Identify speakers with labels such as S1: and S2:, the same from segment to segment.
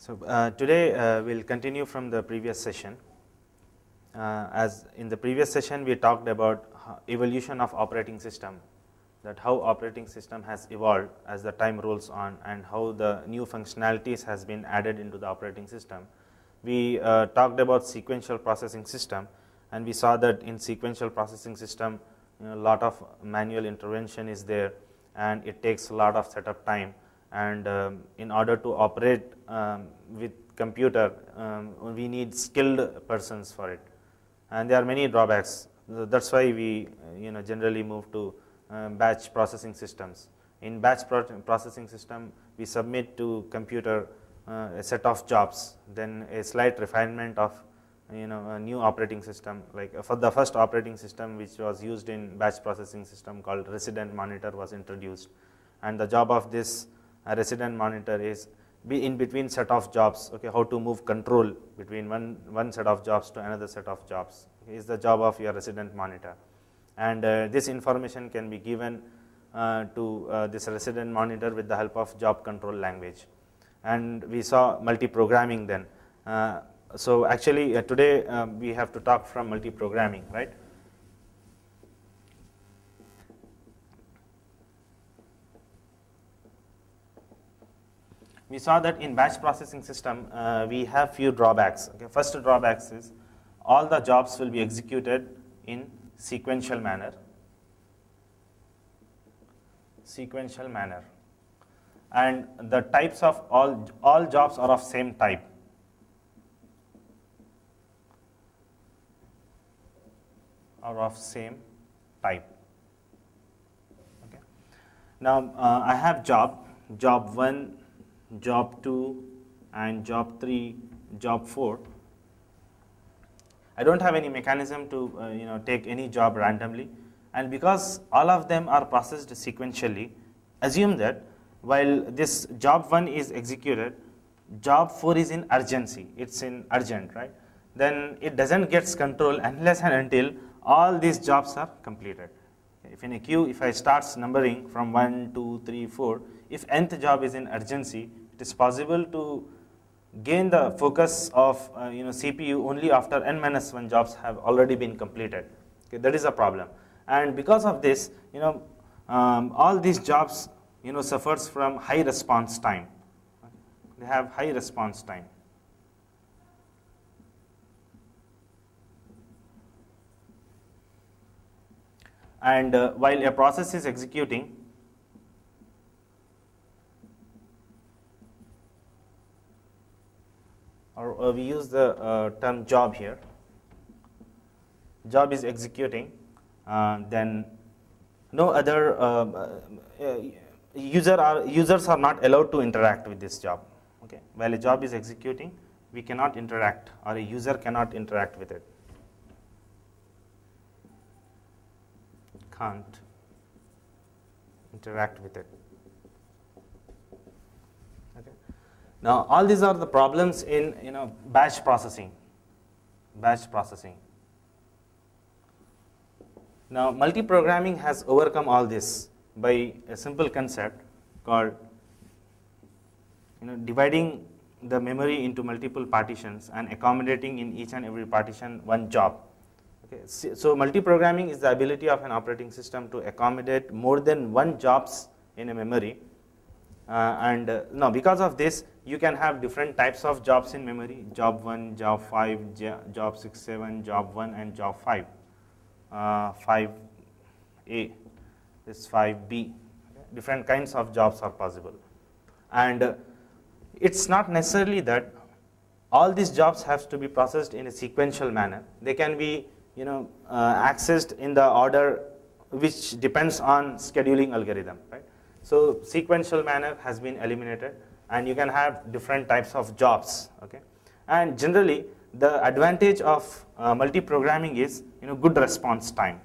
S1: So today we'll continue from the previous session. As in the previous session we talked about evolution of operating system, that how operating system has evolved as the time rolls on and how the new functionalities has been added into the operating system. We talked about sequential processing system, and we saw that in sequential processing system a lot of manual intervention is there, and it takes a lot of setup time, and in order to operate with computer we need skilled persons for it, and there are many drawbacks. That's why we generally move to batch processing systems. In batch processing system we submit to computer a set of jobs, then a slight refinement of a new operating system, like for the first operating system which was used in batch processing system called resident monitor was introduced, and the job of this resident monitor is be in between set of jobs, okay, how to move control between one set of jobs to another set of jobs is the job of your resident monitor, and this information can be given to this resident monitor with the help of job control language. And we saw multi-programming then. So actually today we have to talk from multi-programming, right? We saw that in batch processing system we have few drawbacks. Okay, first drawbacks is all the jobs will be executed in sequential manner. And the types of all jobs are of same type. Okay. Now I have job 1, job 2, and job 3, job 4. I don't have any mechanism to take any job randomly, and because all of them are processed sequentially, assume that while this job 1 is executed, job 4 is in urgency, it's in urgent, right? Then it doesn't get control unless and until all these jobs are completed. If in a queue, if I start numbering from 1, 2, 3, 4, if nth job is in urgency, it is possible to gain the focus of CPU only after n-1 jobs have already been completed. Okay, that is a problem, and because of this, all these jobs suffers from high response time. They have high response time. And while a process is executing, or we use the term job here, job is executing, then no other users are not allowed to interact with this job. Okay, while a job is executing, we cannot interact, or a user cannot interact with it. Can't interact with it. Okay. Now all these are the problems in batch processing. Now multi-programming has overcome all this by a simple concept called dividing the memory into multiple partitions and accommodating in each and every partition one job. Okay. So multi-programming is the ability of an operating system to accommodate more than one jobs in a memory, and now because of this you can have different types of jobs in memory: job 1, job 5, job 6, 7, job 1, and job 5, 5A, this 5B. Okay. Different kinds of jobs are possible, and it's not necessarily that all these jobs have to be processed in a sequential manner. They can be accessed in the order which depends on scheduling algorithm, right? So sequential manner has been eliminated, and you can have different types of jobs. Okay, and generally the advantage of multi-programming is good response time.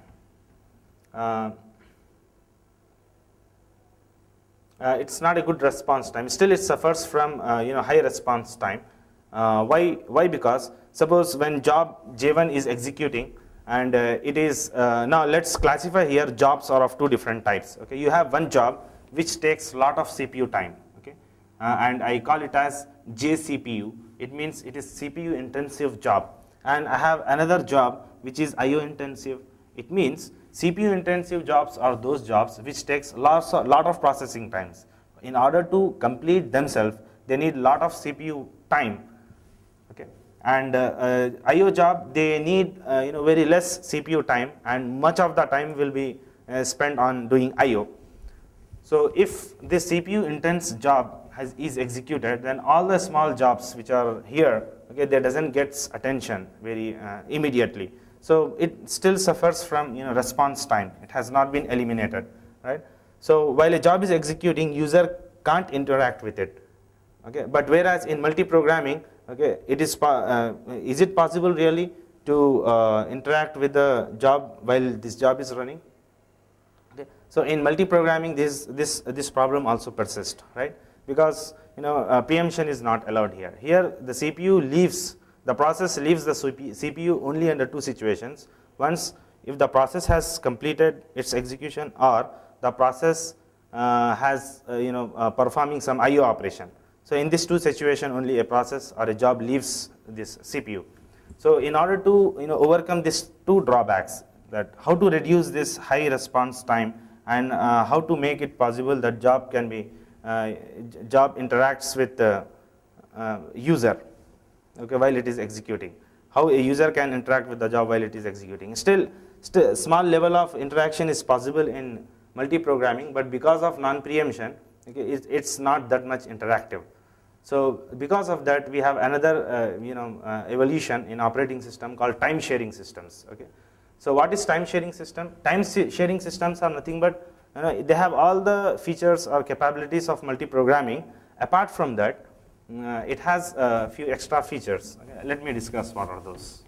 S1: It's not a good response time. Still, it suffers from high response time. Why? Because suppose when job J1 is executing, and it is now let's classify here jobs are of two different types. Okay, you have one job which takes lot of CPU time. Okay, and I call it as JCPU. It means it is CPU intensive job. And I have another job which is IO intensive. It means CPU intensive jobs are those jobs which takes lot of processing times. In order to complete themselves, they need lot of CPU time. Okay. And IO job, they need very less CPU time, and much of the time will be spent on doing IO. So if this CPU intense job is executed, then all the small jobs which are here, okay, that doesn't get attention very immediately. So it still suffers from response time. It has not been eliminated, right? So while a job is executing, user can't interact with it. Okay, but whereas in multi-programming, okay, it is it possible really to interact with the job while this job is running? Okay, so in multi-programming, this problem also persists, right? Because preemption is not allowed here. Here the CPU leaves, the process leaves the CPU only under two situations. Once, if the process has completed its execution, or the process has performing some IO operation. So in these two situations, only a process or a job leaves this CPU. So in order to overcome these two drawbacks, that how to reduce this high response time, and how to make it possible that job can be job interacts with the user, okay, while it is executing. How a user can interact with the job while it is executing. Still small level of interaction is possible in multi-programming, but because of non-preemption, okay, it's not that much interactive. So because of that, we have another evolution in operating system called time sharing systems. Okay, so what is time sharing system? Time sharing systems are nothing but they have all the features or capabilities of multi-programming. Apart from that, it has a few extra features. Okay, let me discuss what are those.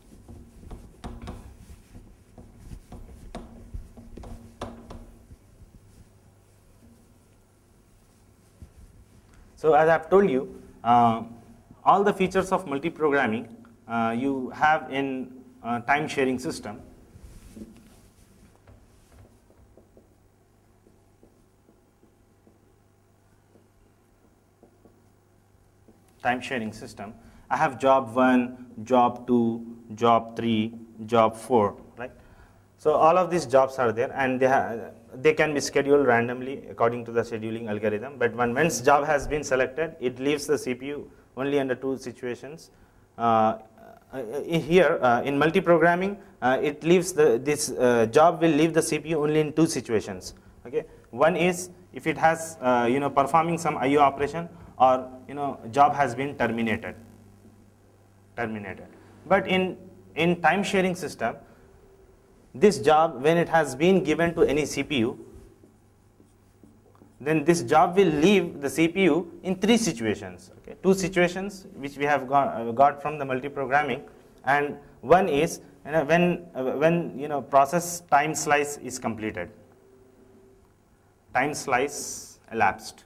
S1: So as I have told you, all the features of multi-programming you have in time sharing system. Time sharing system. I have job 1, job 2, job 3, job 4, right? So all of these jobs are there, and they can be scheduled randomly according to the scheduling algorithm. But once job has been selected, it leaves the CPU only under two situations. Here in multi-programming, it leaves this job will leave the CPU only in two situations. Okay, one is if it has performing some IO operation, or job has been terminated. But in time sharing system, this job, when it has been given to any CPU, then this job will leave the CPU in three situations. Okay, two situations which we have got from the multi-programming, and one is when process time slice is completed, time slice elapsed.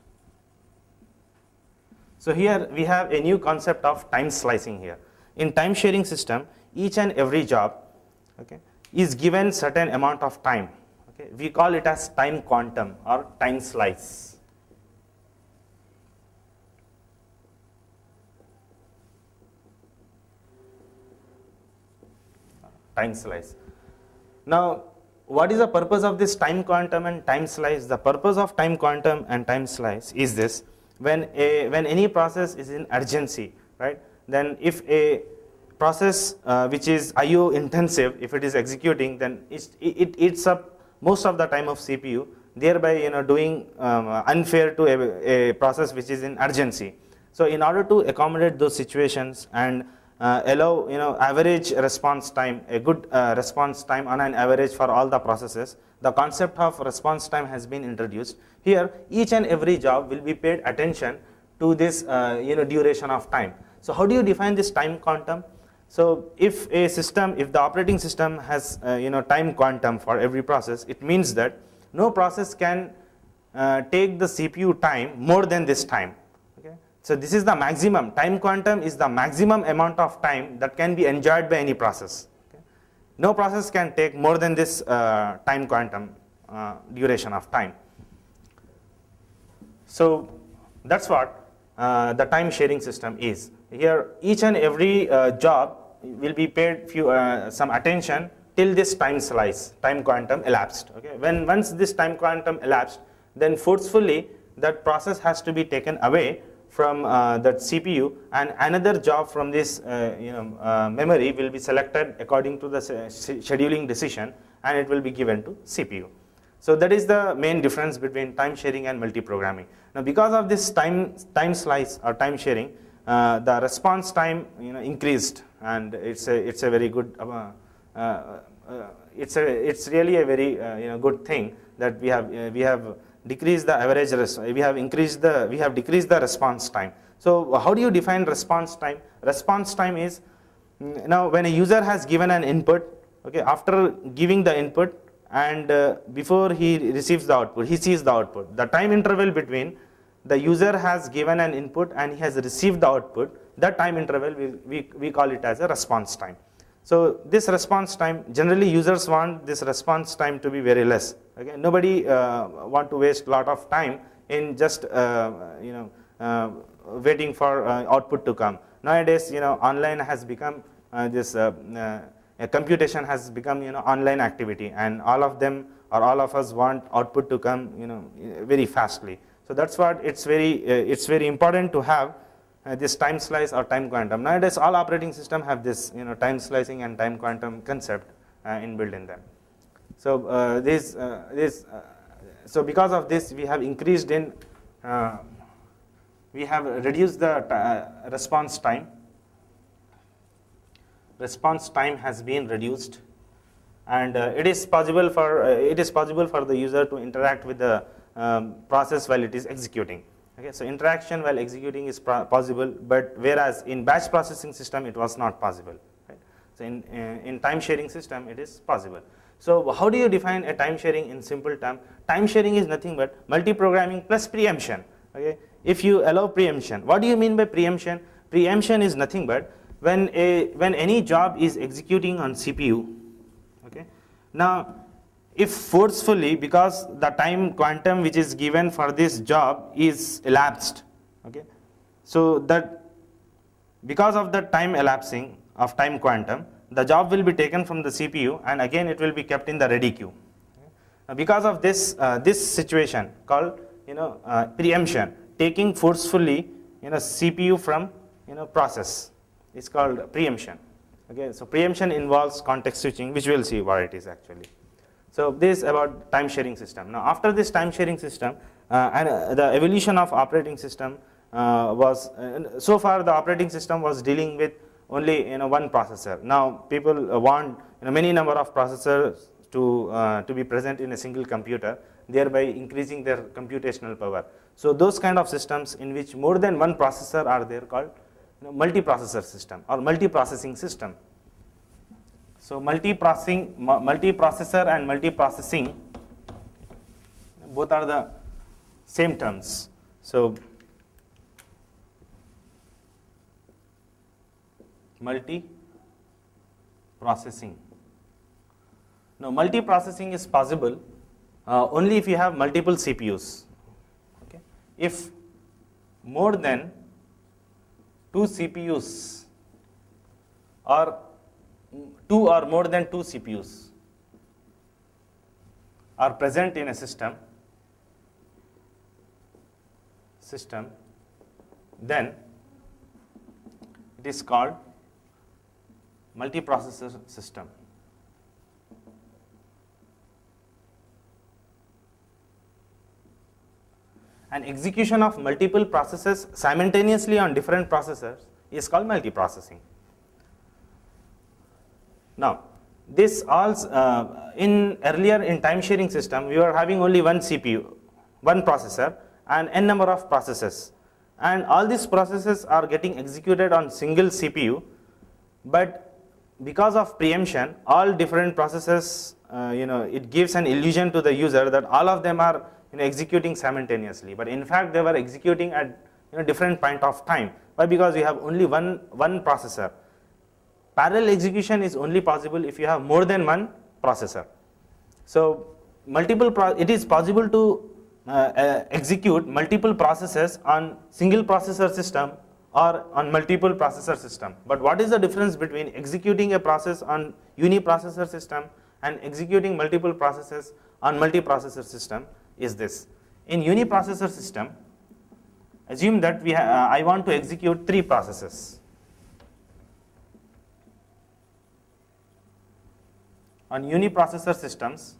S1: So here we have a new concept of time slicing here. In time sharing system, each and every job, okay, is given certain amount of time. Okay, we call it as time quantum or time slice. Time slice. Now, what is the purpose of this time quantum and time slice? The purpose of time quantum and time slice is this: when any process is in urgency, right? Then if a process which is IO intensive, if it is executing, then it eats up most of the time of CPU, thereby doing unfair to a process which is in urgency. So in order to accommodate those situations and allow average response time, a good response time on an average for all the processes, the concept of response time has been introduced. Here each and every job will be paid attention to this duration of time. So how do you define this time quantum? So if the operating system has time quantum for every process, it means that no process can take the CPU time more than this time. Okay? So this is the maximum. Time quantum is the maximum amount of time that can be enjoyed by any process. Okay? No process can take more than this time quantum duration of time. So that's what the time sharing system is. Here each and every job will be paid some attention till this time slice, time quantum elapsed. Okay? Once this time quantum elapsed, then forcefully that process has to be taken away from that CPU, and another job from this memory will be selected according to the scheduling decision, and it will be given to CPU. So that is the main difference between time sharing and multi-programming. Now because of this time slice or time sharing, the response time increased, and it's a very good it's really a very good thing that we have decreased the average we have decreased the response time. So how do you define response time? Response time is, now when a user has given an input, okay, after giving the input and before he receives the output, he sees the output, the time interval between the user has given an input and he has received the output, that time interval we call it as a response time. So this response time, generally users want this response time to be very less. Okay? Nobody want to waste a lot of time in just waiting for output to come. Nowadays, online has become computation has become online activity, and all of them or all of us want output to come very fastly. So that's what it's very important to have this time slice or time quantum. Nowadays, all operating systems have this time slicing and time quantum concept inbuilt in them. So so because of this, we have increased in we have reduced the response time. Response time has been reduced, and it is possible for the user to interact with the process while it is executing. Okay, so interaction while executing is possible, but whereas in batch processing system it was not possible. Right? So in time sharing system it is possible. So how do you define a time sharing in simple term? Time sharing is nothing but multi-programming plus preemption. Okay? If you allow preemption, what do you mean by preemption? Preemption is nothing but when any job is executing on CPU. Okay? Now, if forcefully, because the time quantum which is given for this job is elapsed, okay, so that because of the time elapsing of time quantum, the job will be taken from the CPU and again it will be kept in the ready queue. Okay. Now because of this situation called preemption, taking forcefully CPU from process, is called preemption. Okay, so preemption involves context switching, which we will see what it is actually. So this is about time sharing system. Now after this time sharing system and the evolution of operating system was so far the operating system was dealing with only one processor. Now people want many number of processors to be present in a single computer, thereby increasing their computational power. So those kind of systems in which more than one processor are there called multiprocessor system or multiprocessing system. So multiprocessor and multiprocessing both are the same terms. So multiprocessing. Now multiprocessing is possible only if you have multiple CPUs. Okay. If more than 2 CPUs or 2 or more than 2 CPUs are present in a system, then it is called multiprocessor system. An execution of multiple processes simultaneously on different processors is called multiprocessing. Now, this also earlier in time sharing system we were having only one CPU, one processor, and n number of processes, and all these processes are getting executed on single CPU. But because of preemption, all different processes, it gives an illusion to the user that all of them are executing simultaneously, but in fact they were executing at different point of time. Why? Because you have only one processor. Parallel execution is only possible if you have more than one processor. So it is possible to execute multiple processes on single processor system or on multiple processor system. But what is the difference between executing a process on uniprocessor system and executing multiple processes on multiprocessor system is this. In uniprocessor system, assume that I want to execute 3 processes. On uniprocessor systems,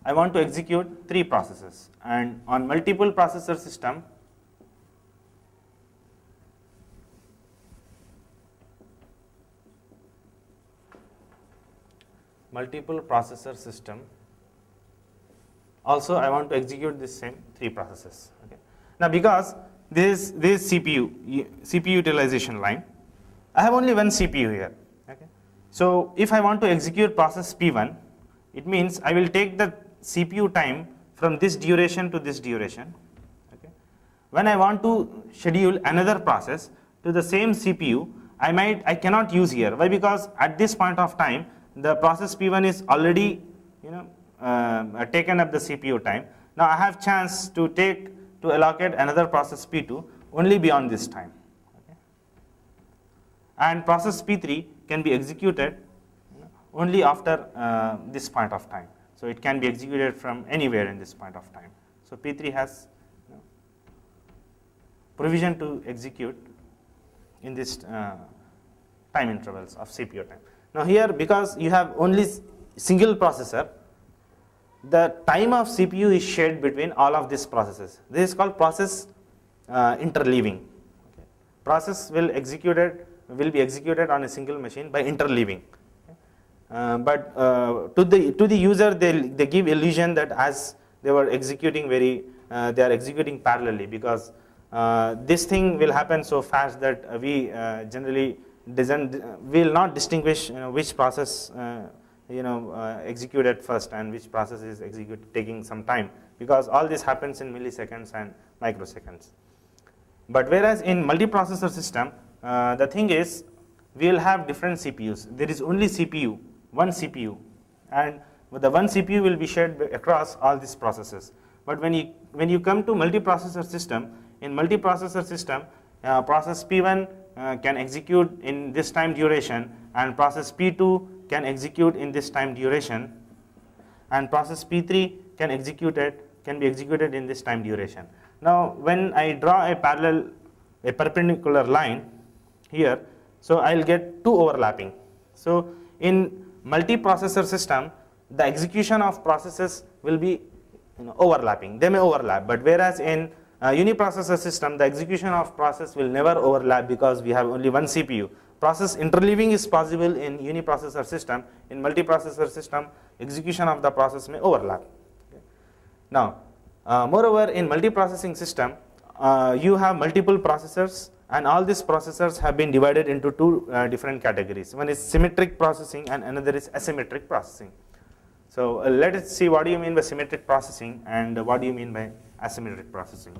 S1: I want to execute 3 processes, and on multiple processor system, also I want to execute this same 3 processes. Okay. Now, because this CPU utilization line, I have only one CPU here. Okay. So, if I want to execute process P1, it means I will take the CPU time from this duration to this duration. Okay. When I want to schedule another process to the same CPU, I cannot use here. Why? Because at this point of time, the process P1 is already taken up the CPU time. Now I have chance to allocate another process P2 only beyond this time. Okay. And process P3 can be executed only after this point of time. So it can be executed from anywhere in this point of time. So P3 has provision to execute in this time intervals of CPU time. Now here, because you have only single processor, the time of CPU is shared between all of these processes. This is called process interleaving. Okay. Process will be executed on a single machine by interleaving. But to the user, they give illusion that as they were executing they are executing parallelly, because this thing will happen so fast that we generally will not distinguish which process executed first and which process is executed taking some time, because all this happens in milliseconds and microseconds. But whereas in multiprocessor system, the thing is we will have different CPUs. There is only one CPU, and the one CPU will be shared across all these processes. But when you come to multiprocessor system, in multiprocessor system, process P1 can execute in this time duration, and process P2 can execute in this time duration, and process P3 can be executed in this time duration. Now, when I draw a perpendicular line here, so I'll get 2 overlapping. So in multiprocessor system, the execution of processes will be overlapping. They may overlap, but whereas in uniprocessor system, the execution of process will never overlap because we have only one CPU. Process interleaving is possible in uniprocessor system. In multiprocessor system, execution of the process may overlap. Okay. Now, moreover, in multiprocessing system, you have multiple processors, and all these processors have been divided into 2 different categories. One is symmetric processing and another is asymmetric processing. So let us see what do you mean by symmetric processing and what do you mean by asymmetric processing.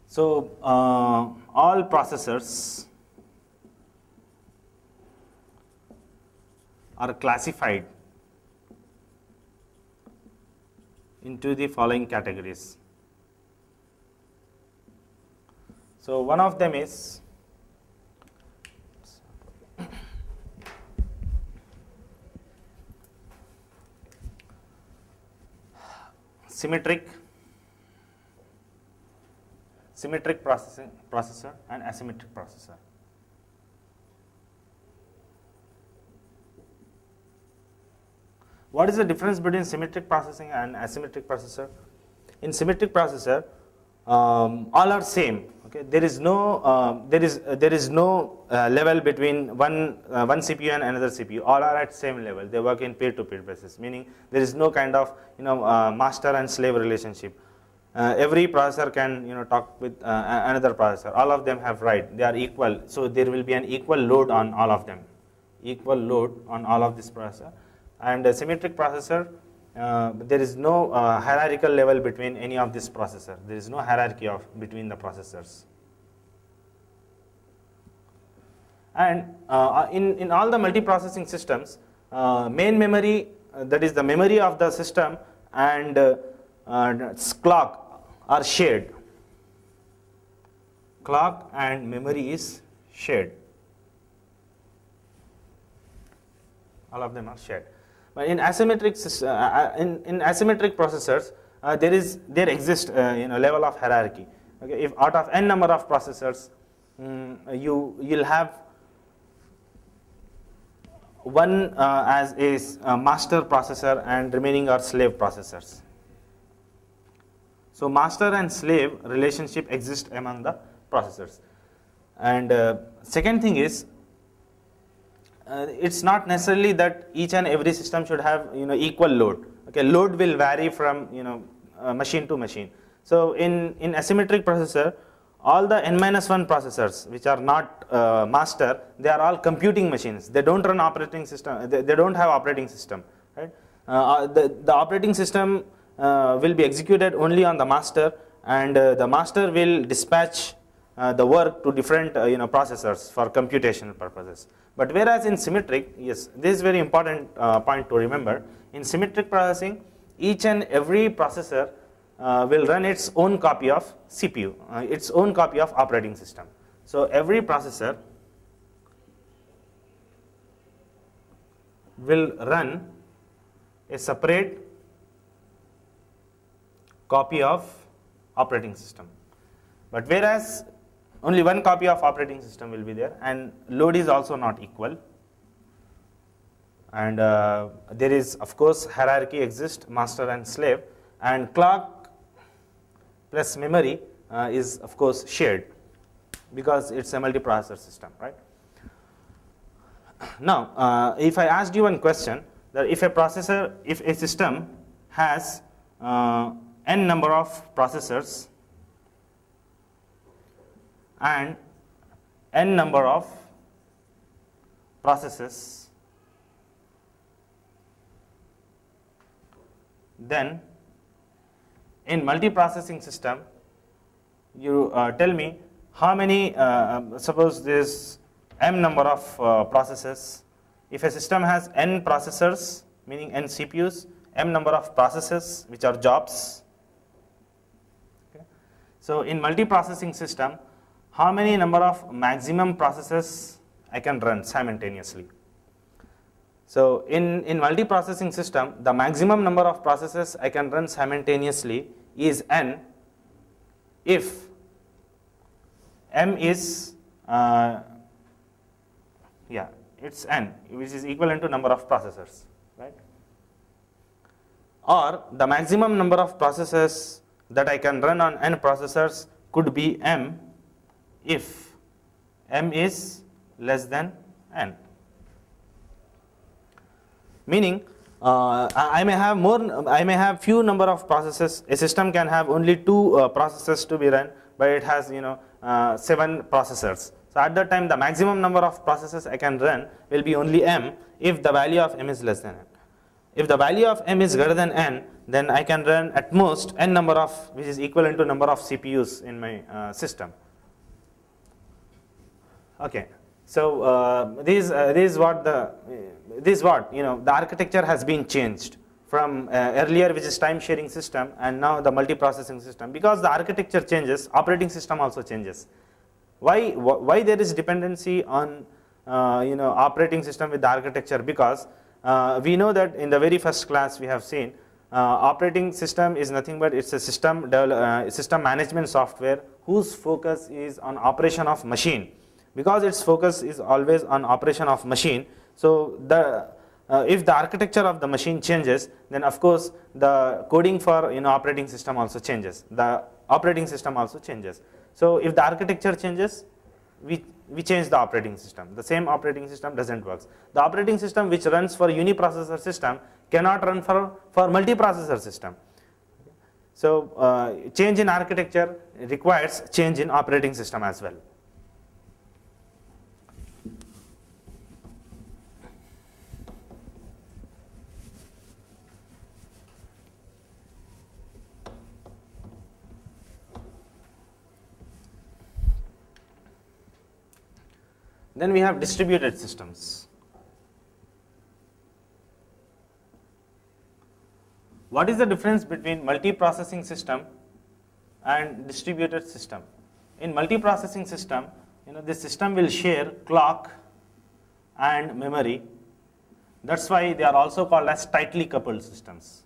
S1: So all processors are classified into the following categories. So one of them is symmetric processor and asymmetric processor. What is the difference between symmetric processing and asymmetric processor? In symmetric processor, all are same. Okay, there is no level between one CPU and another CPU. All are at same level. They work in peer-to-peer basis, meaning there is no kind of master and slave relationship. Every processor can talk with another processor. All of them have right. They are equal. So there will be an equal load on all of them. Equal load on all of this processor. And a symmetric processor, there is no hierarchical level between any of this processor. There is no hierarchy between the processors. And in all the multiprocessing systems, main memory, that is the memory of the system, and clock are shared. Clock and memory is shared. All of them are shared. But in asymmetric in asymmetric processors, there exists level of hierarchy. Okay, if out of n number of processors, you'll have one as is a master processor and remaining are slave processors. So master and slave relationship exists among the processors. And second thing is, it's not necessarily that each and every system should have equal load. Okay, load will vary from machine to machine. So in asymmetric processor, all the n-1 processors which are not master, they are all computing machines. They don't run operating system. They don't have operating system. Right? The operating system will be executed only on the master, and the master will dispatch the work to different processors for computational purposes. But whereas in symmetric, yes, this is very important point to remember. In symmetric processing, each and every processor will run its own copy of CPU, its own copy of operating system. So every processor will run a separate copy of operating system. But whereas only one copy of operating system will be there, and load is also not equal. And there is, of course, hierarchy exists, master and slave, and clock plus memory is, of course, shared because it's a multiprocessor system, right? Now, if I asked you one question, that if a system has n number of processors and n number of processes, then in multiprocessing system, you tell me how many, suppose there's m number of processes. If a system has n processors, meaning n CPUs, m number of processes, which are jobs. Okay. So in multiprocessing system, how many number of maximum processes I can run simultaneously? So in multiprocessing system, the maximum number of processes I can run simultaneously is n if m is it's n, which is equivalent to number of processors, right? Or the maximum number of processes that I can run on n processors could be m if m is less than n. Meaning, I may have few number of processes. A system can have only 2 processes to be run, but it has 7 processors. So at that time, the maximum number of processes I can run will be only m if the value of m is less than n. If the value of m is greater than n, then I can run at most n number of, which is equivalent to number of CPUs in my system. Okay, so this is what the architecture has been changed from earlier, which is time sharing system, and now the multiprocessing system. Because the architecture changes, operating system also changes. Why there is dependency on operating system with the architecture? Because we know that in the very first class we have seen operating system is nothing but it's a system management software whose focus is on operation of machine. Because its focus is always on operation of machine, so if the architecture of the machine changes, then of course the coding for operating system also changes. The operating system also changes. So if the architecture changes, we change the operating system. The same operating system doesn't work. The operating system which runs for uniprocessor system cannot run for multiprocessor system. So change in architecture requires change in operating system as well. Then we have distributed systems. What is the difference between multiprocessing system and distributed system? In multiprocessing system, this system will share clock and memory. That's why they are also called as tightly coupled systems.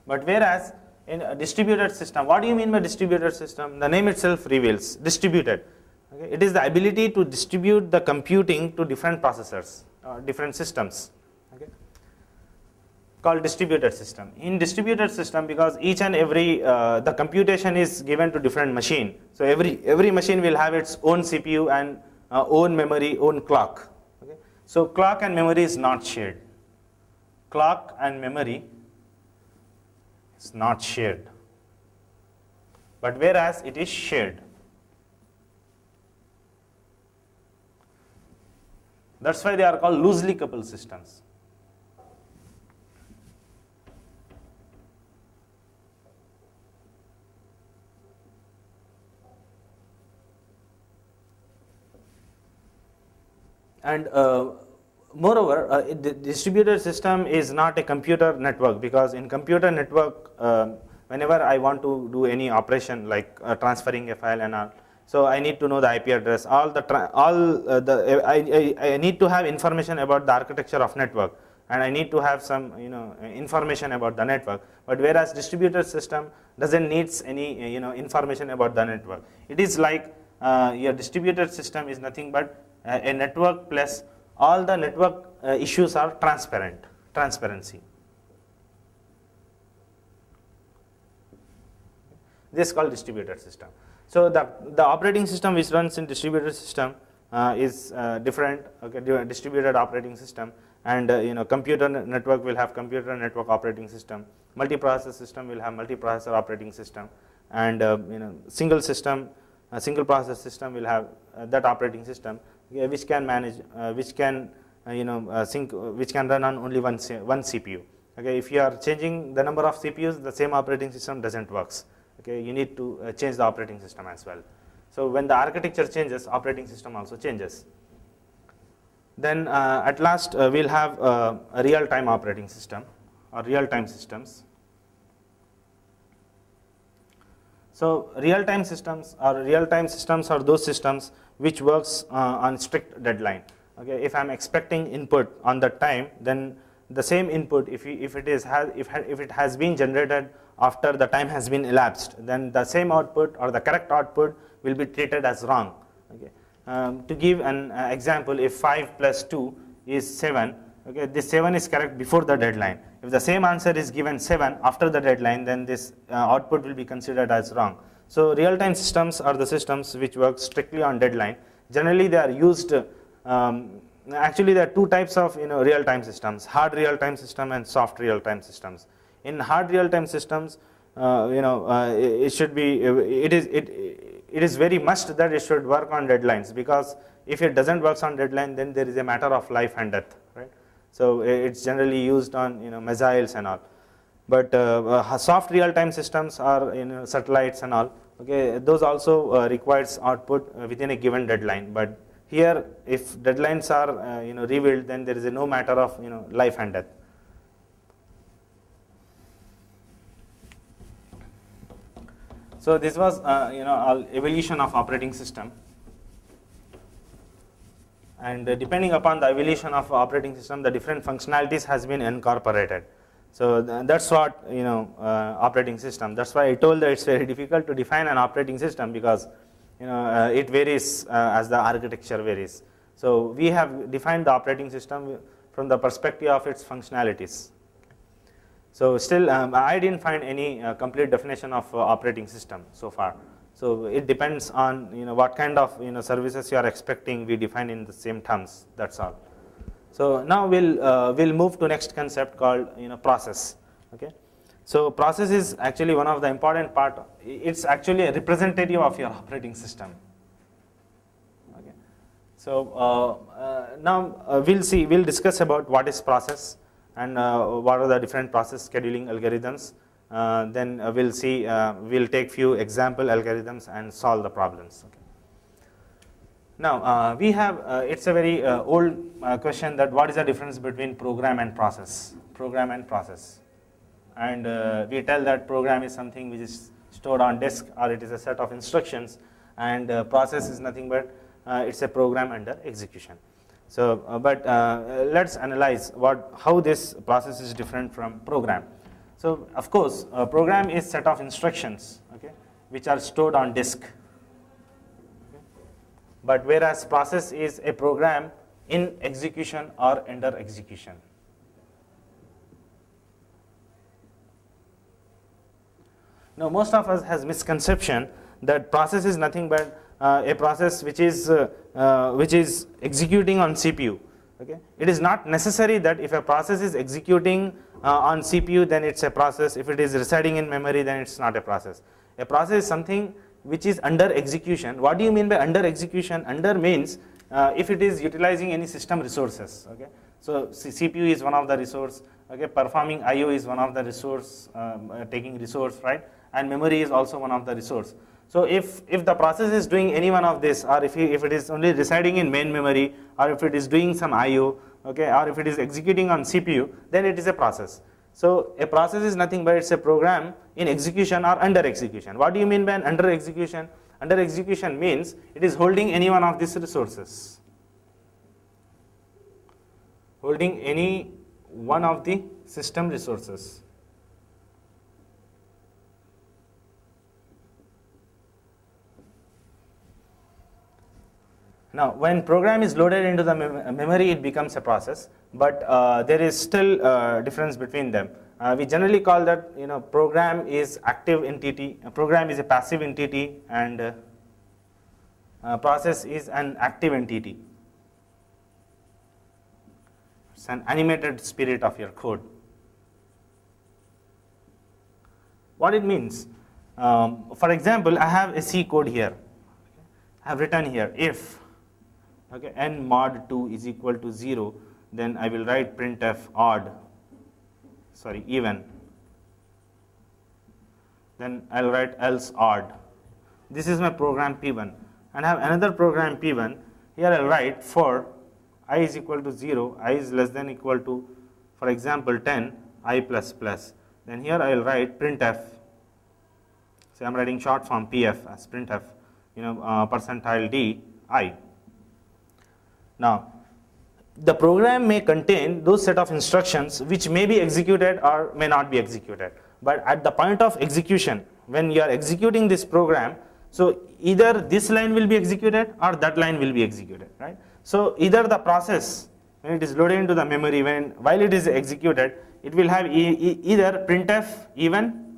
S1: But whereas in a distributed system, what do you mean by distributed system? The name itself reveals distributed. Okay? It is the ability to distribute the computing to different processors, different systems. Okay? Called distributed system. In distributed system, because each and every the computation is given to different machine, so every machine will have its own CPU and own memory, own clock. Okay? So clock and memory is not shared. Clock and memory is not shared, but whereas it is shared. That's why they are called loosely coupled systems. And moreover, the distributed system is not a computer network, because in computer network, whenever I want to do any operation like transferring a file and all, so I need to know the IP address. I need to have information about the architecture of network, and I need to have some information about the network. But whereas distributed system doesn't needs any information about the network. It is like your distributed system is nothing but a network plus all the network issues are transparency. This is called distributed system. So the operating system which runs in distributed system is different. Okay, distributed operating system, and computer network will have computer network operating system. Multiprocessor system will have multiprocessor operating system, and single system, a single process system will have that operating system, which can manage, which can which can run on only one CPU. Okay, if you are changing the number of CPUs, the same operating system doesn't works. Okay, you need to change the operating system as well. So when the architecture changes, operating system also changes. Then at last we'll have a real-time operating system or real-time systems. So real-time systems are those systems which works on strict deadline. Okay, if I'm expecting input on that time, then the same input, if it has been generated after the time has been elapsed, then the same output or the correct output will be treated as wrong. Okay. To give an example, if 5 plus 2 is 7, okay, this 7 is correct before the deadline. If the same answer is given 7 after the deadline, then this output will be considered as wrong. So real-time systems are the systems which work strictly on deadline. Generally, they are used. Actually, there are two types of real-time systems: hard real-time system and soft real-time systems. In hard real-time systems, it should be it is very must that it should work on deadlines, because if it doesn't work on deadline, then there is a matter of life and death, right? So it's generally used on missiles and all. But soft real-time systems are satellites and all. Okay, those also requires output within a given deadline. But here, if deadlines are revealed, then there is no matter of life and death. So this was all evolution of operating system, and depending upon the evolution of operating system, the different functionalities has been incorporated. So that's what operating system. That's why I told that it's very difficult to define an operating system, because it varies as the architecture varies. So we have defined the operating system from the perspective of its functionalities. So still, I didn't find any complete definition of operating system so far. So it depends on what kind of services you are expecting. We define in the same terms. That's all. So now we'll move to next concept called process. Okay. So process is actually one of the important part. It's actually a representative of your operating system. Okay. So now we'll discuss about what is process and what are the different process scheduling algorithms, then we'll see, we'll take few example algorithms and solve the problems. Okay. Now we have, it's a very old question, that what is the difference between program and process? Program and process. And we tell that program is something which is stored on disk, or it is a set of instructions, and process is nothing but it's a program under execution. So, but let's analyze how this process is different from program. So, of course, a program is set of instructions, okay, which are stored on disk. Okay. But whereas process is a program in execution or under execution. Now, most of us has misconception that process is nothing but a process which is executing on CPU. Okay, it is not necessary that if a process is executing on CPU, then it's a process. If it is residing in memory, then it's not a process. A process is something which is under execution. What do you mean by under execution? Under means if it is utilizing any system resources. Okay, so CPU is one of the resource. Okay, performing IO is one of the resource, taking resource, right? And memory is also one of the resource. So if the process is doing any one of this, or if it is only residing in main memory, or if it is doing some IO, okay, or if it is executing on CPU, then it is a process. So a process is nothing but it's a program in execution or under execution. What do you mean by an under execution? Under execution means it is holding any one of these resources. Holding any one of the system resources. Now, when program is loaded into the memory, it becomes a process, but there is still a difference between them. We generally call that, program is active entity, program is a passive entity, and process is an active entity. It's an animated spirit of your code. What it means? For example, I have a C code here. I have written here, if okay, n mod 2 is equal to 0, then I will write printf even. Then I'll write else odd. This is my program P1. And I have another program P1. Here I'll write for I is equal to 0, I is less than equal to, for example, 10, I plus plus. Then here I'll write printf. So I'm writing short form PF as printf, percentile D, I. Now, the program may contain those set of instructions which may be executed or may not be executed. But at the point of execution, when you are executing this program, so either this line will be executed or that line will be executed, right? So either the process, when it is loaded into the memory, while it is executed, it will have either printf even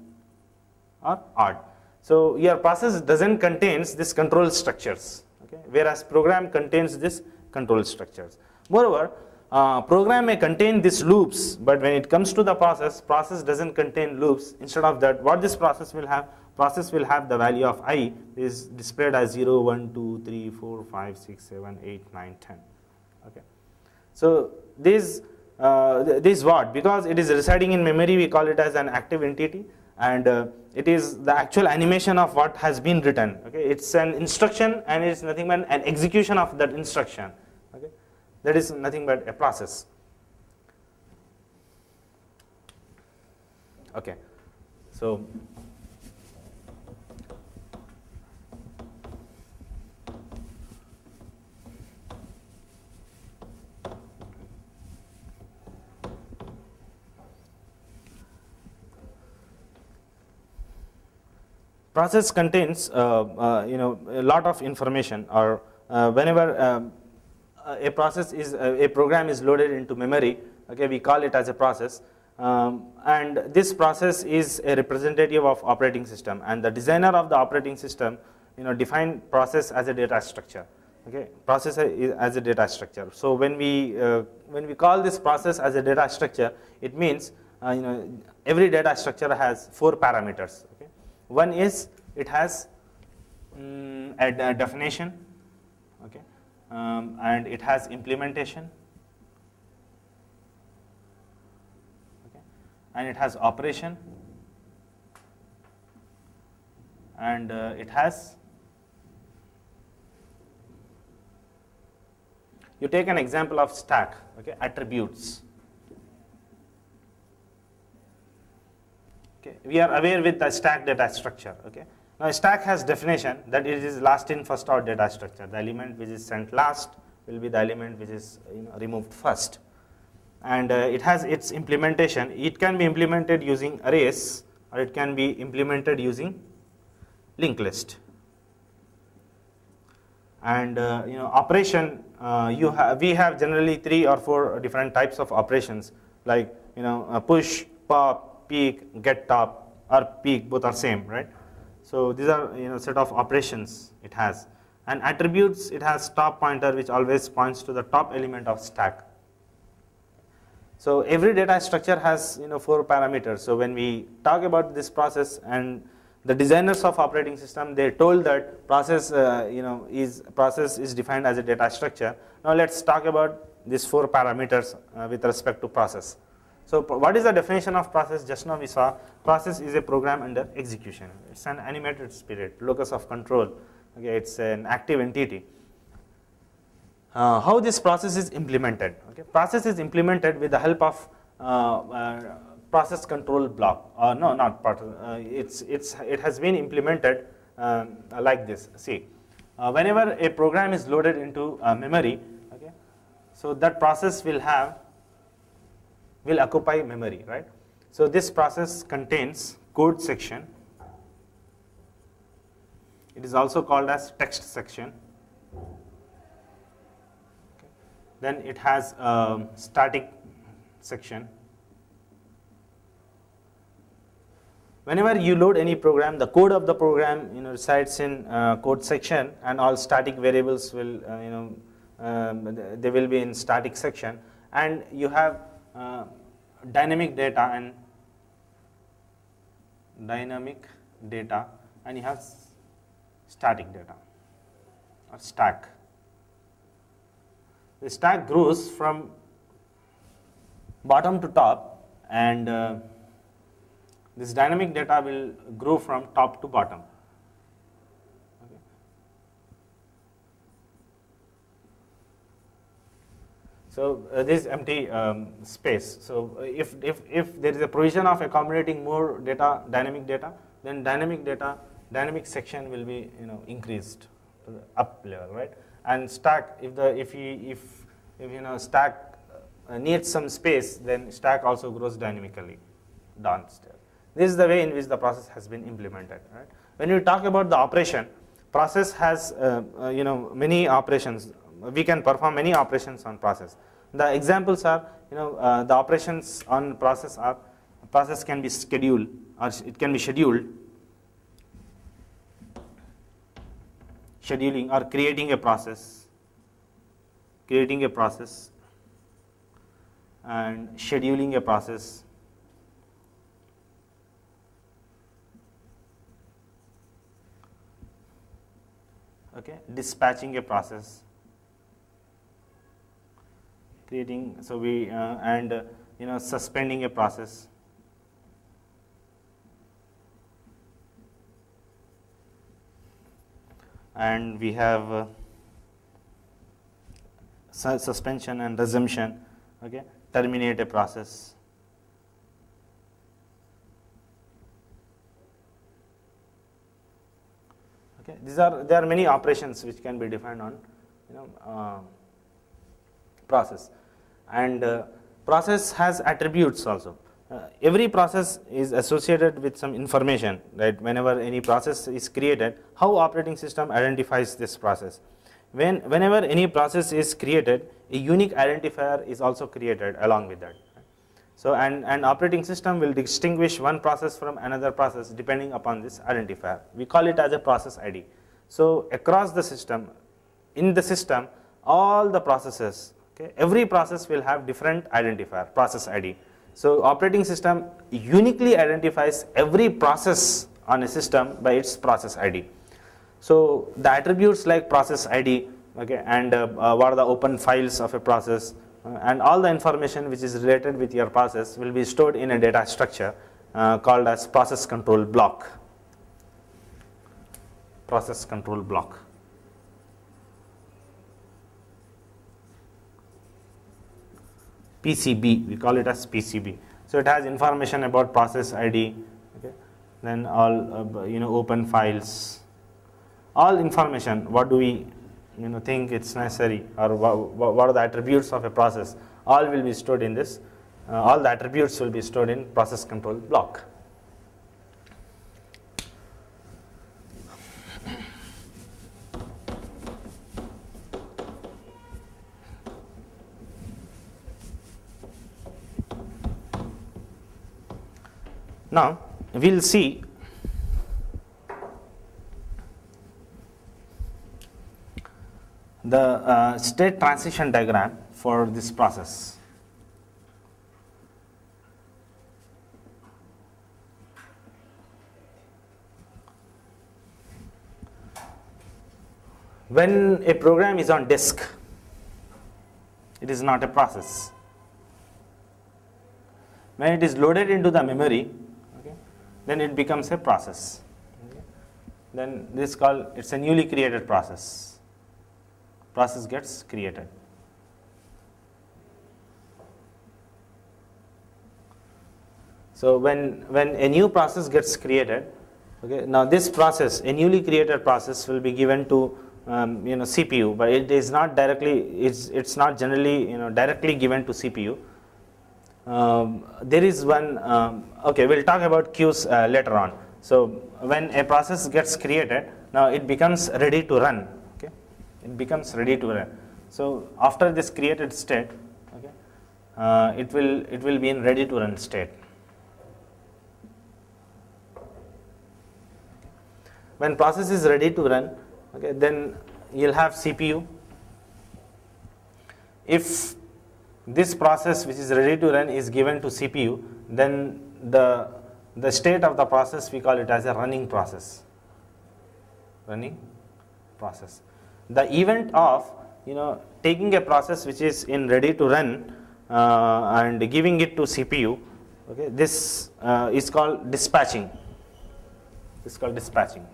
S1: or odd. So your process doesn't contain this control structures, okay? Whereas program contains this control structures. Moreover, program may contain these loops, but when it comes to the process doesn't contain loops. Instead of that, what this process will have? Process will have the value of I is displayed as 0, 1, 2, 3, 4, 5, 6, 7, 8, 9, 10. Okay. So this what? Because it is residing in memory, we call it as an active entity, and it is the actual animation of what has been written. Okay. It's an instruction, and it's nothing but an execution of that instruction. Okay. That is nothing but a process. Okay. So process contains a lot of information, or whenever a program is loaded into memory, okay, we call it as a process, and this process is a representative of operating system, and the designer of the operating system defined process as a data structure. Okay, process as a data structure. So when we call this process as a data structure, it means every data structure has 4 parameters. Okay. One is it has a definition, okay, and it has implementation, okay, and it has operation, and it has, you take an example of stack, okay, attributes. Okay, we are aware with the stack data structure. Okay, now a stack has definition that it is last in first out data structure. The element which is sent last will be the element which is removed first, and it has its implementation. It can be implemented using arrays, or it can be implemented using linked list. And operation, we have generally 3 or 4 different types of operations, like push, pop, peek, get top, or peek, both are same, right? So these are set of operations it has. And attributes, it has top pointer, which always points to the top element of stack. So every data structure has 4 parameters. So when we talk about this process, and the designers of operating system, they told that process is defined as a data structure. Now let's talk about these 4 parameters with respect to process. So what is the definition of process? Just now we saw process is a program under execution. It's an animated spirit, locus of control. Okay, it's an active entity. How this process is implemented? Okay, process is implemented with the help of process control block. No, not process. It has been implemented like this. See, whenever a program is loaded into memory, okay, so that process will occupy memory, right? So this process contains code section. It is also called as text section. Okay. Then it has static section. Whenever you load any program, the code of the program resides in code section, and all static variables will they will be in static section, and you have dynamic data and you have static data or stack. The stack grows from bottom to top, and this dynamic data will grow from top to bottom. Okay. So this empty space. So if there is a provision of accommodating more data, dynamic data, then dynamic section will be increased to the up level, right? And stack, if stack needs some space, then stack also grows dynamically downstairs. This is the way in which the process has been implemented, right? When you talk about the operation, process has many operations. We can perform many operations on process. The examples are the operations on process are process can be scheduled, or it can be scheduled, scheduling, or creating a process, and scheduling a process. Okay, dispatching a process, creating, so we and suspending a process, and we have suspension and resumption. Okay, terminate a process. Okay, there are many operations which can be defined on process, and process has attributes also. Every process is associated with some information, right? Whenever any process is created, how operating system identifies this process? Whenever any process is created, a unique identifier is also created along with that. So an operating system will distinguish one process from another process depending upon this identifier. We call it as a process ID. So across the system, in the system, all the processes, okay, every process will have different identifier, process ID. So operating system uniquely identifies every process on a system by its process ID. So the attributes like process ID, okay, and what are the open files of a process, and all the information which is related with your process will be stored in a data structure called as process control block. process control block. PCB, we call it as PCB. So it has information about process ID, okay, then all open files, all information. What do we think it's necessary, or what are the attributes of a process? All will be stored in this. All the attributes will be stored in process control block. Now we will see the state transition diagram for this process. When a program is on disk, it is not a process. When it is loaded into the memory, then it becomes a process. Okay. Then this it's a newly created process. Process gets created. So when a new process gets created, okay, now this process, a newly created process, will be given to CPU, but it is not directly. It's not generally directly given to CPU. There is one, okay, we'll talk about queues later on. So when a process gets created, now it becomes ready to run. Okay, it becomes ready to run. So after this created state, okay, it will be in ready to run state. When process is ready to run, okay, then you'll have CPU. If this process which is ready to run is given to CPU, then the state of the process, we call it as a running process. Running process. The event of taking a process which is in ready to run and giving it to CPU, okay, this is called dispatching. This is called dispatching.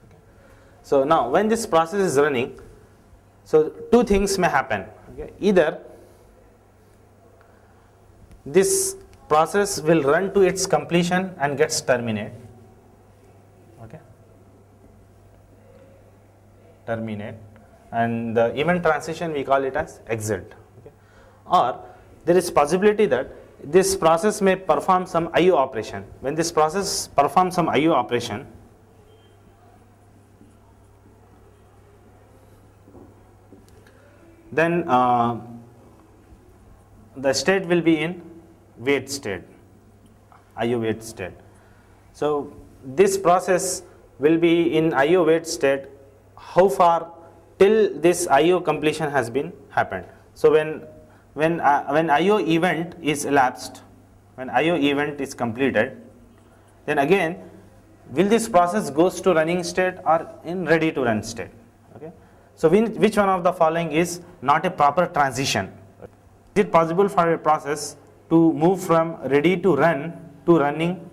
S1: Okay. So now when this process is running, so two things may happen. Okay. Either this process will run to its completion and gets terminated. Okay. Terminate, and the event transition we call it as exit. Okay. Or there is possibility that this process may perform some IO operation. When this process performs some IO operation, then the state will be in wait state, IO wait state. So this process will be in IO wait state how far till this IO completion has been happened. So when IO event is elapsed, when IO event is completed, then again will this process goes to running state or in ready to run state. Okay. So which one of the following is not a proper transition? Is it possible for a process to move from ready to run to running?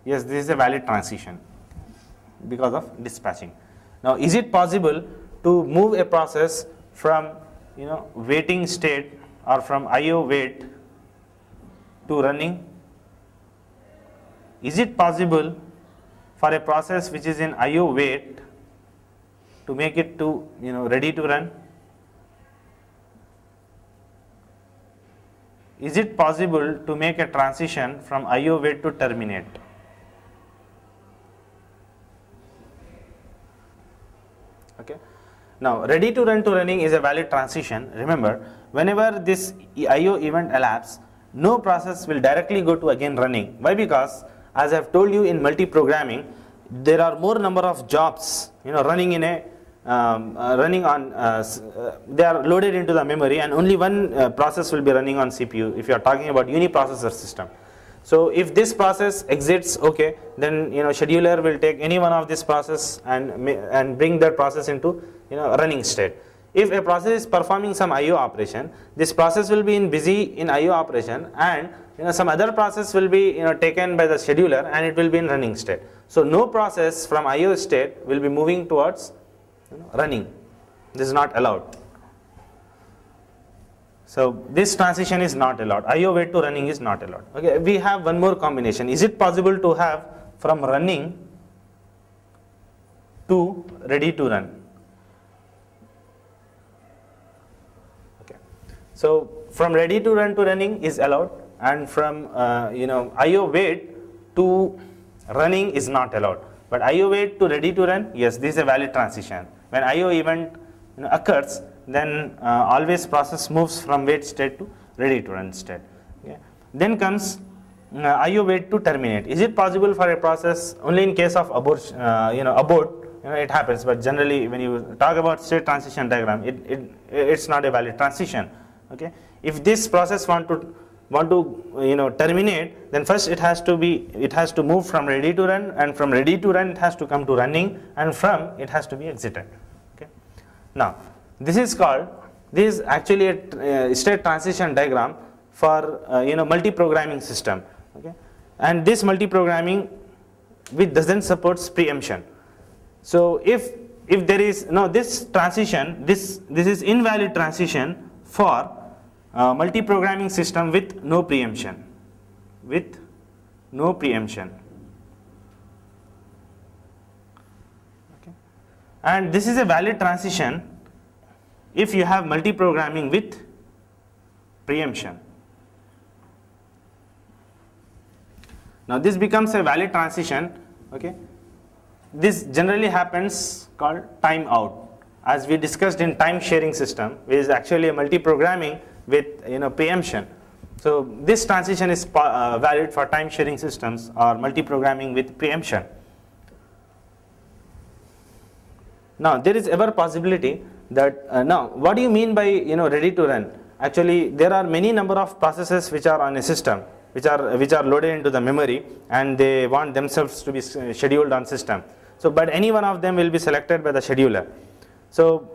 S1: Yes, this is a valid transition because of dispatching. Now is it possible to move a process from waiting state or from IO wait to running? Is it possible for a process which is in IO wait to make it to ready to run? Is it possible to make a transition from IO wait to terminate? Okay. Now ready to run to running is a valid transition. Remember, whenever this IO event elapses, no process will directly go to again running. Why? Because as I have told you in multi-programming, there are more number of jobs running in a they are loaded into the memory, and only one process will be running on CPU if you are talking about uniprocessor system. So if this process exits, okay, then scheduler will take any one of this process and bring that process into running state. if a process is performing some IO operation, this process will be busy in IO operation, and some other process will be taken by the scheduler and it will be in running state. So no process from IO state will be moving towards running. This is not allowed. So this transition is not allowed. IO wait to running is not allowed. Okay, we have one more combination. Is it possible to have from running to ready to run? So from ready to run to running is allowed, and from IO wait to running is not allowed. But IO wait to ready to run, yes, this is a valid transition. When IO event occurs, then always process moves from wait state to ready to run state. Okay. Then comes IO wait to terminate. Is it possible for a process only in case of abort? It happens, but generally when you talk about state transition diagram, it's not a valid transition. Okay, if this process want to terminate, then first it has to move from ready to run, and from ready to run it has to come to running, and from it has to be exited. Okay, now this is actually a state transition diagram for multi-programming system. Okay, and this multi-programming which doesn't supports preemption. So if there is this transition, this is invalid transition for multi-programming system with no preemption. With no preemption. Okay. And this is a valid transition if you have multi-programming with preemption. Now this becomes a valid transition. Okay. This generally happens called timeout, as we discussed in time sharing system, which is actually a multi-programming with preemption. So this transition is valid for time sharing systems or multi-programming with preemption. Now there is ever possibility that now what do you mean by ready to run? Actually there are many number of processes which are on a system, which are loaded into the memory, and they want themselves to be scheduled on system. So but any one of them will be selected by the scheduler. So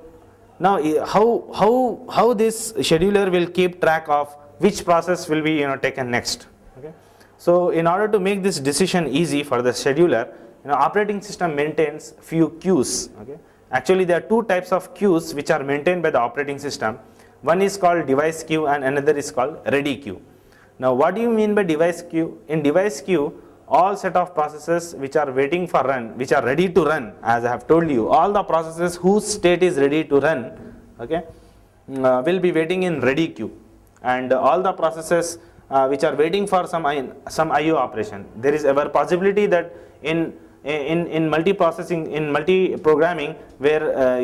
S1: now how this scheduler will keep track of which process will be taken next. Okay. So in order to make this decision easy for the scheduler, operating system maintains few queues. Okay. Actually there are two types of queues which are maintained by the operating system. One is called device queue and another is called ready queue. Now what do you mean by device queue? In device queue, all set of processes which are waiting for run, which are ready to run, as I have told you, all the processes whose state is ready to run, okay, will be waiting in ready queue, and all the processes which are waiting for some IO operation. There is ever possibility that in multi-processing, in multi-programming, where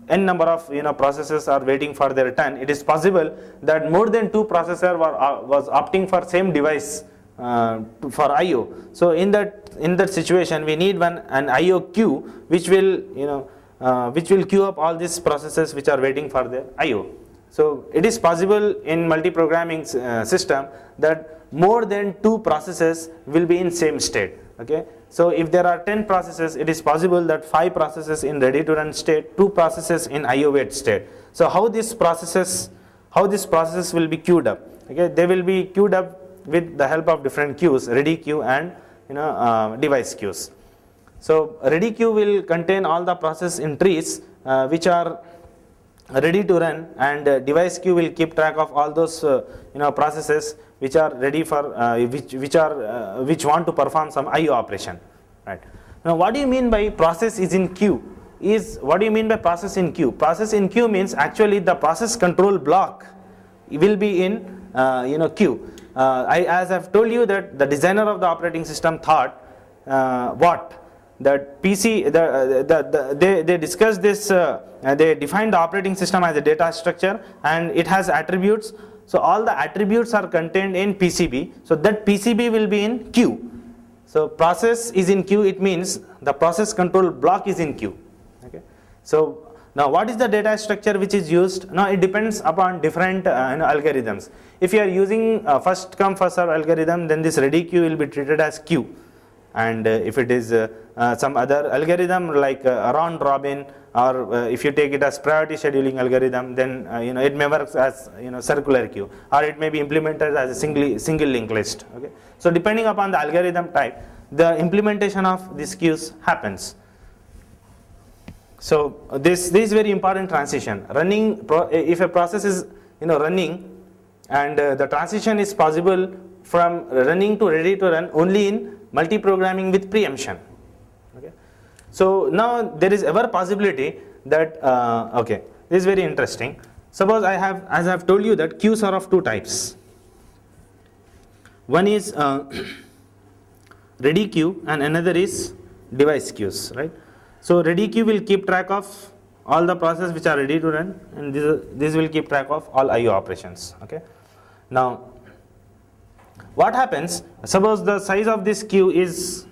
S1: n number of processes are waiting for their turn, it is possible that more than two processors was opting for same device for IO. So in that situation we need an IO queue which will queue up all these processes which are waiting for their IO. So it is possible in multi-programming system that more than two processes will be in same state. Okay. So if there are 10 processes, it is possible that 5 processes in ready to run state, 2 processes in IO wait state. So how this processes will be queued up? Okay, they will be queued up with the help of different queues, ready queue and device queues. So ready queue will contain all the process in trees which are ready to run, and device queue will keep track of all those processes which are ready for which want to perform some IO operation. Right. Now what do you mean by process is in queue? What do you mean by process in queue? Process in queue means actually the process control block will be in queue. As I've told you that the designer of the operating system thought that PC they discussed this, they defined the operating system as a data structure and it has attributes. So all the attributes are contained in PCB, so that PCB will be in queue. So process is in queue, it means the process control block is in queue. Okay. So now what is the data structure which is used? Now it depends upon different algorithms. If you are using first come first serve algorithm, then this ready queue will be treated as queue. and if it is some other algorithm like round robin, or if you take it as priority scheduling algorithm, then it may work as circular queue, or it may be implemented as a single linked list. Okay, so depending upon the algorithm type, the implementation of these queues happens. So this is very important transition. Running if a process is running, and the transition is possible from running to ready to run only in multi-programming with preemption. Okay, so now there is ever possibility that okay, this is very interesting. Suppose as I have told you that queues are of two types. One is ready queue and another is device queues, right? So ready queue will keep track of all the processes which are ready to run, and this will keep track of all IO operations. Okay, now what happens, suppose the size of this queue is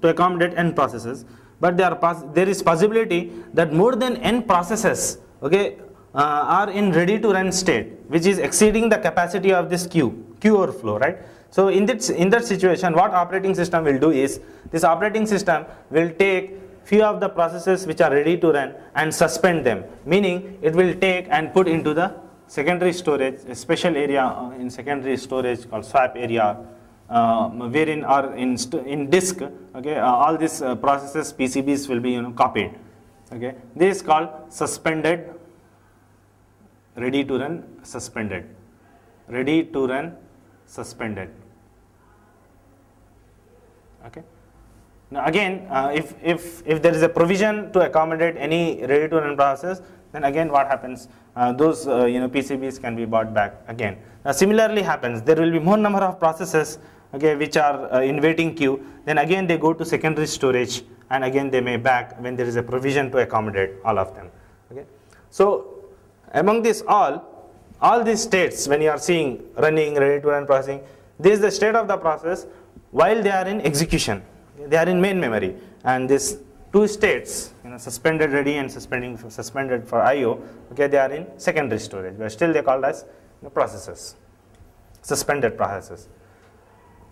S1: to accommodate n processes, but there is possibility that more than n processes, okay, are in ready to run state, which is exceeding the capacity of this queue overflow, right? So in that situation, what operating system will do is, this operating system will take few of the processes which are ready to run and suspend them, meaning it will take and put into the secondary storage, a special area in secondary storage called swap area, wherein or in disk, okay, all these processes PCBs will be copied. Okay, this is called suspended ready to run suspended, ready to run suspended. Okay. Now again, if there is a provision to accommodate any ready to run process, then again what happens? Those PCBs can be bought back again. Now similarly happens, there will be more number of processes, okay, which are in waiting queue. Then again they go to secondary storage, and again they may back when there is a provision to accommodate all of them. Okay, so among this all these states, when you are seeing running, ready to run, processing, this is the state of the process while they are in execution. They are in main memory, and these two states, suspended ready and suspended for IO, okay, they are in secondary storage, but still they are called as processes, suspended processes.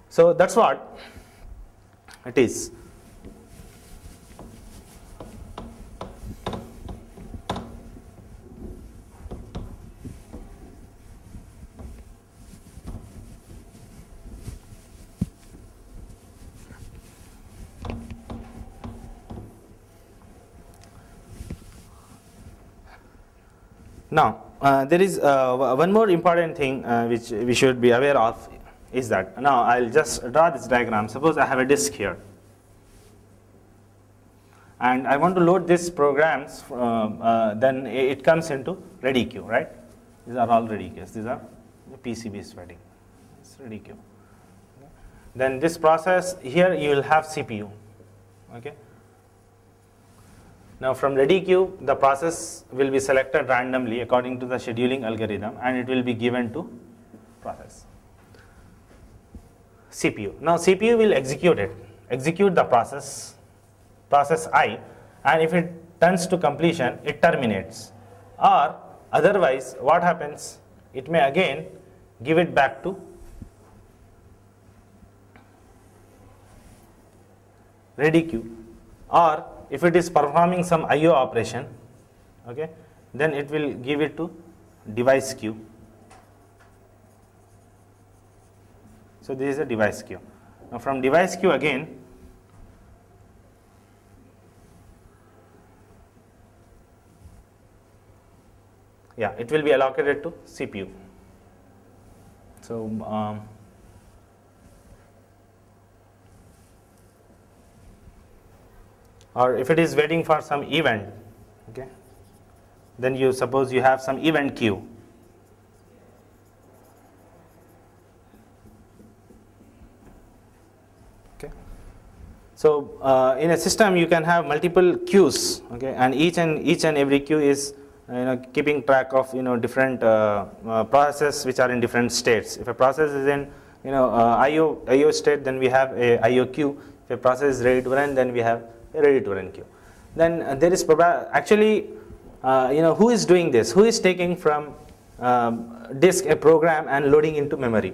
S1: So that's what it is. Now, there is one more important thing which we should be aware of, is that, now I'll just draw this diagram. Suppose I have a disk here, and I want to load these programs, then it comes into ready queue, right? These are all ready queues. These are the PCBs ready. It's ready queue. Okay. Then this process here, you will have CPU. Okay. Now from ready queue, the process will be selected randomly according to the scheduling algorithm, and it will be given to process. CPU. Now CPU will execute the process I, and if it turns to completion, it terminates. Or otherwise, what happens? It may again give it back to ready queue, or if it is performing some IO operation, okay, then it will give it to device queue. So this is a device queue. Now from device queue again, it will be allocated to CPU. So or if it is waiting for some event, okay, then you suppose you have some event queue. Okay, so in a system you can have multiple queues, okay, and each and every queue is keeping track of different processes which are in different states. If a process is in IO state, then we have a IO queue. If a process is ready to run, then we have ready to run queue. Then there is actually who is doing this? Who is taking from disk a program and loading into memory?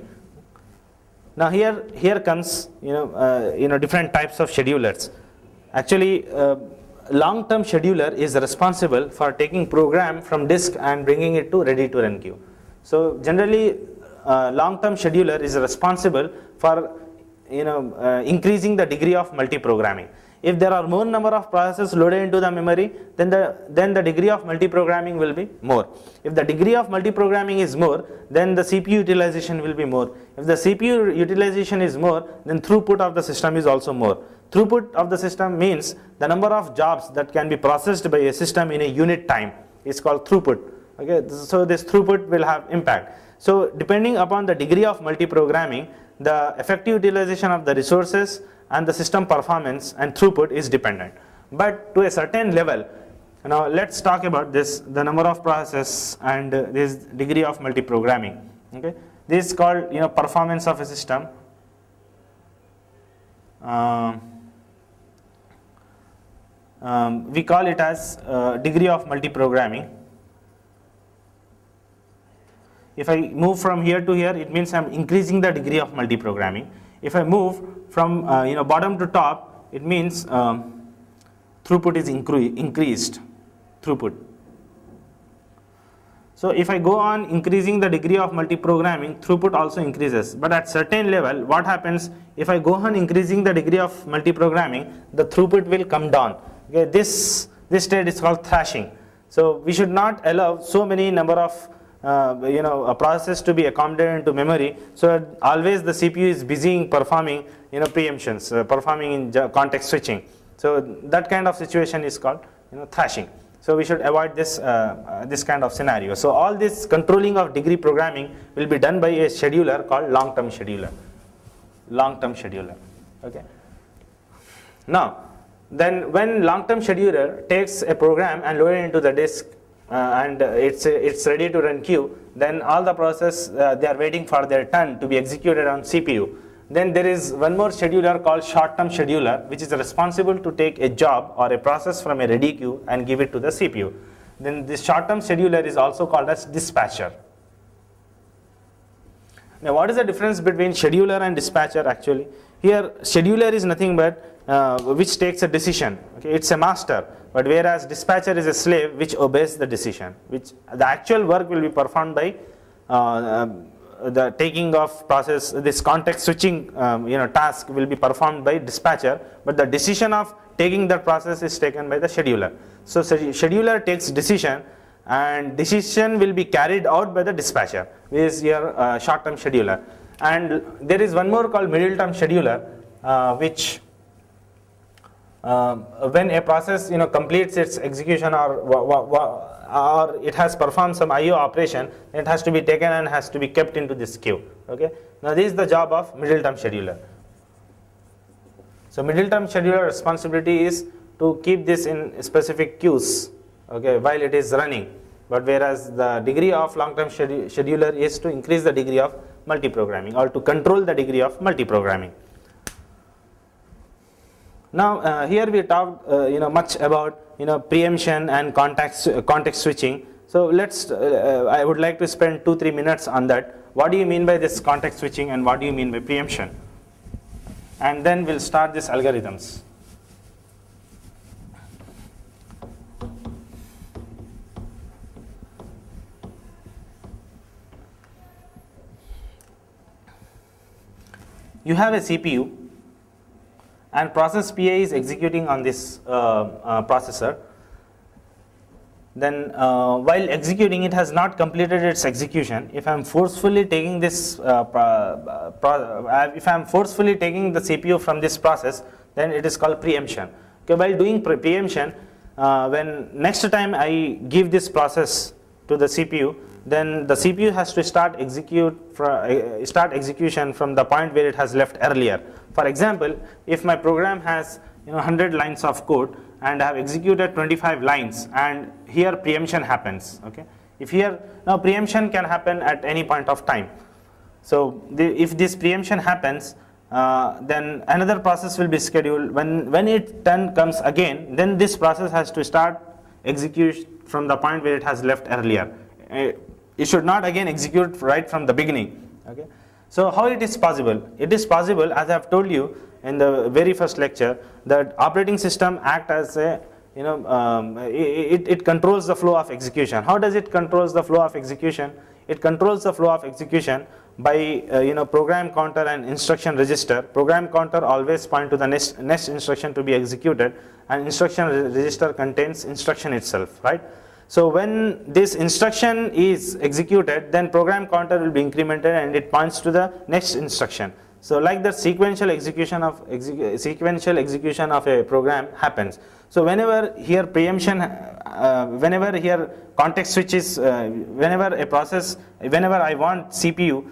S1: Now here comes different types of schedulers. Actually, long-term scheduler is responsible for taking program from disk and bringing it to ready to run queue. So generally, long-term scheduler is responsible for increasing the degree of multi-programming. If there are more number of processes loaded into the memory, then the degree of multi-programming will be more. If the degree of multi-programming is more, then the CPU utilization will be more. If the CPU utilization is more, then throughput of the system is also more. Throughput of the system means the number of jobs that can be processed by a system in a unit time is called throughput. Okay, so this throughput will have impact. So depending upon the degree of multi-programming, the effective utilization of the resources and the system performance and throughput is dependent. But to a certain level, now let's talk about this, the number of processes and this degree of multi-programming. Okay, this is called performance of a system. We call it as degree of multi-programming. If I move from here to here, it means I'm increasing the degree of multi-programming. If I move from bottom to top, it means throughput is increased throughput. So if I go on increasing the degree of multi-programming, throughput also increases. But at certain level, what happens if I go on increasing the degree of multi-programming, the throughput will come down. Okay, this state is called thrashing. So we should not allow so many number of a process to be accommodated into memory, so always the CPU is busy in performing preemptions, performing in context switching. So that kind of situation is called thrashing. So we should avoid this kind of scenario. So all this controlling of degree programming will be done by a scheduler called long-term scheduler. Long-term scheduler. Okay. Now, then when long-term scheduler takes a program and load it into the disk, and it's ready to run queue, then all the process they are waiting for their turn to be executed on CPU. Then there is one more scheduler called short-term scheduler, which is responsible to take a job or a process from a ready queue and give it to the CPU. Then this short-term scheduler is also called as dispatcher. Now what is the difference between scheduler and dispatcher actually? Here scheduler is nothing but which takes a decision. Okay, it's a master. But whereas dispatcher is a slave which obeys the decision, which the actual work will be performed by the taking of process, this context switching task will be performed by dispatcher, but the decision of taking that process is taken by the scheduler. So scheduler takes decision and decision will be carried out by the dispatcher, which is your short-term scheduler. And there is one more called middle-term scheduler, which when a process completes its execution or it has performed some IO operation, it has to be taken and has to be kept into this queue. Okay. Now this is the job of middle term scheduler. So middle term scheduler responsibility is to keep this in specific queues, okay, while it is running. But whereas the degree of long term scheduler is to increase the degree of multi-programming or to control the degree of multi-programming. Now here we talked much about preemption and context switching. So let's I would like to spend 2-3 minutes on that. What do you mean by this context switching and what do you mean by preemption? And then we'll start these algorithms. You have a CPU and process PA is executing on this processor. Then while executing, it has not completed its execution. If I am forcefully taking this, if I am forcefully taking the CPU from this process, then it is called preemption. Okay, while doing preemption, when next time I give this process to the CPU, then the CPU has to start execution from the point where it has left earlier. For example, if my program has 100 lines of code and I have executed 25 lines, and here preemption happens. Okay, if here now preemption can happen at any point of time. So if this preemption happens, then another process will be scheduled. When its turn comes again, then this process has to start execute from the point where it has left earlier. It should not again execute right from the beginning. Okay. So how it is possible? It is possible, as I have told you in the very first lecture, that operating system act as a, it controls the flow of execution. How does it controls the flow of execution? It controls the flow of execution by program counter and instruction register. Program counter always point to the next instruction to be executed, and instruction register contains instruction itself, right? So when this instruction is executed, then program counter will be incremented and it points to the next instruction. So like the sequential execution of a program happens. So whenever here preemption, whenever here context switch is, whenever I want CPU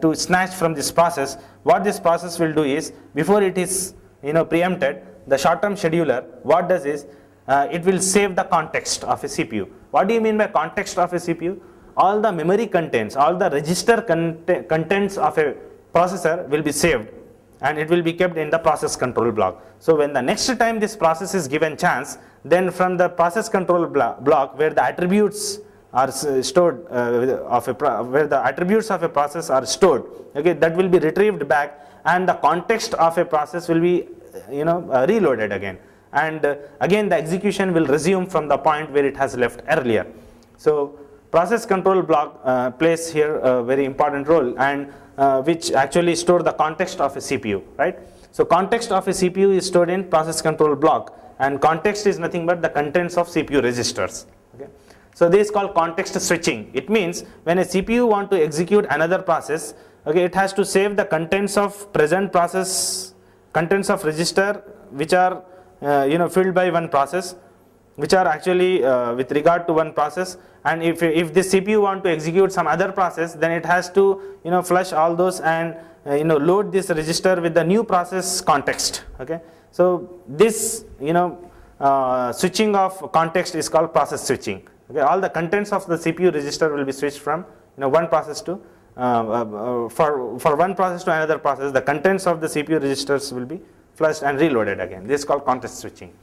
S1: to snatch from this process, what this process will do is, before it is preempted, the short-term scheduler, what does is, it will save the context of a CPU. What do you mean by context of a CPU? All the memory contents, all the register contents of a processor will be saved, and it will be kept in the process control block. So when the next time this process is given chance, then from the process control block where the attributes are stored, where the attributes of a process are stored, okay, that will be retrieved back, and the context of a process will be reloaded again. And again the execution will resume from the point where it has left earlier. So process control block plays here a very important role, and which actually store the context of a CPU, right? So context of a CPU is stored in process control block, and context is nothing but the contents of CPU registers. Okay? So this is called context switching. It means when a CPU want to execute another process, okay, it has to save the contents of present process, contents of register which are filled by one process, which are actually with regard to one process, and if this CPU want to execute some other process, then it has to flush all those and load this register with the new process context. Okay, so this switching of context is called process switching. Okay, all the contents of the CPU register will be switched from one process to for one process to another process. The contents of the CPU registers will be flushed and reloaded again. This is called context switching.